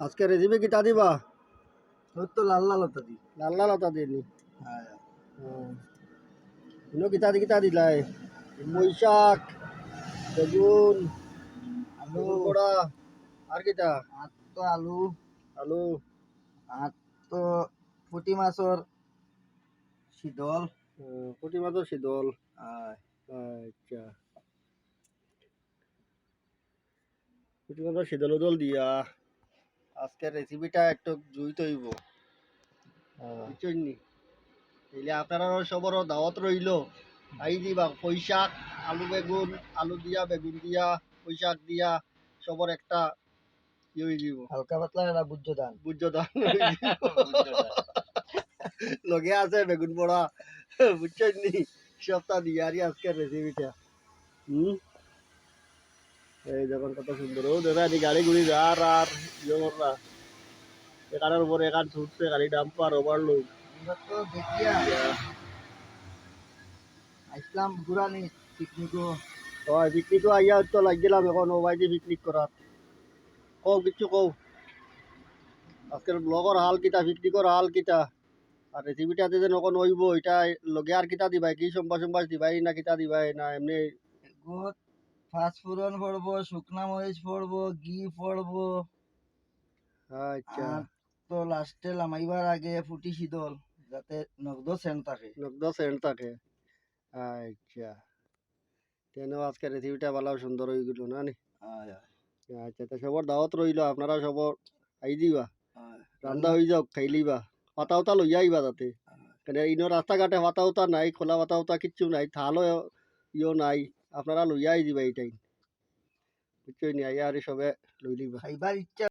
আজকে রেসিপি কিতা দিবা? তোর তো লাল লাল হতা দি। লাল লাল আটা দিনি। হ্যাঁ ইনো কিতা দিলাই? পুঁই শাক, বেগুন, আলু বেগুন বড়া, আর কিতা? আর তো আলু আলু, আর তো পুঁটি মাছর শীতল। পুঁটি মাছের শীতল। আয় আচ্ছা, পুঁটি মাছের শীতল উদল দিয়া আজকের রেসিপিটা একটু জুইতে হইব, বুঝছেন নি? তাইলে আপনারাও সবারও দাওয়াত রইল। আই দিবা পুঁই শাক, আলু বেগুন, আলু দিয়া বেগুন দিয়া পুঁই শাক দিয়া সবার একটা ইয়ে হয়ে যাব, হালকা পাতলা এটা বুঝছো দান। বুঝছো তো? লগে আছে বেগুন পোড়া, বুঝছেন নি? সপ্তাহ দিয়ে আরই আজকের রেসিপিটা। এই যখন কত সুন্দর ও দাদা নি গাড়ি গুড়ি আর ইয়ে কররা এখানের উপরে এখান ছুটছে গাড়ি ডাম্পার ওভারলোড। আমরা তো দেখিয়া আসলাম ঘুরানি পিকনিকও। হয় পিকনিকও আইয়া তো লাগিলাম এখন ও বাইদি পিকনিক করার। কও কিচ্ছু কও, আজকের ব্লগর হাল কিতা, পিকনিকর হাল কিতা, আর রেসিপিটাতে যে নকন হইব এটা লগে আর কিতা দিবাই, কি সম্বাস দিবাই না কিতা দিবাই না এমনি? এগুত পাঁচফোড়ন পড়বো, শুকনা মরিচ পড়বো, ঘি পড়বো, আচ্ছা, আর তো লাস্টে লামাইবার আগে ফুটি শীতল যাতে নগদ সেন্ট থাকে। নগদ সেন্ট থাকে। আচ্ছা, কেন আজকে রেসিপিটা ভালো সুন্দর হয়ে গেল না নি? আয় আচ্ছা, তো সবার দাওয়াত রইল, আপনারা সবর আই দিবা, আয় রান্না হয়ে যাওক, খাইলিবা, পাতা উতা লইয়া আইবা তাতে। কেন ইনো রাস্তাঘাটে পাতা উতা নাই, খোলা পাতা উতা কিচ্ছু নাই, থালও ইয়েও নাই, আপনারা লইয়া আই দিবা এইটাই, বুঝছই নি? আইয়া আর সবে লই লিবা। খাইবার ইচ্ছা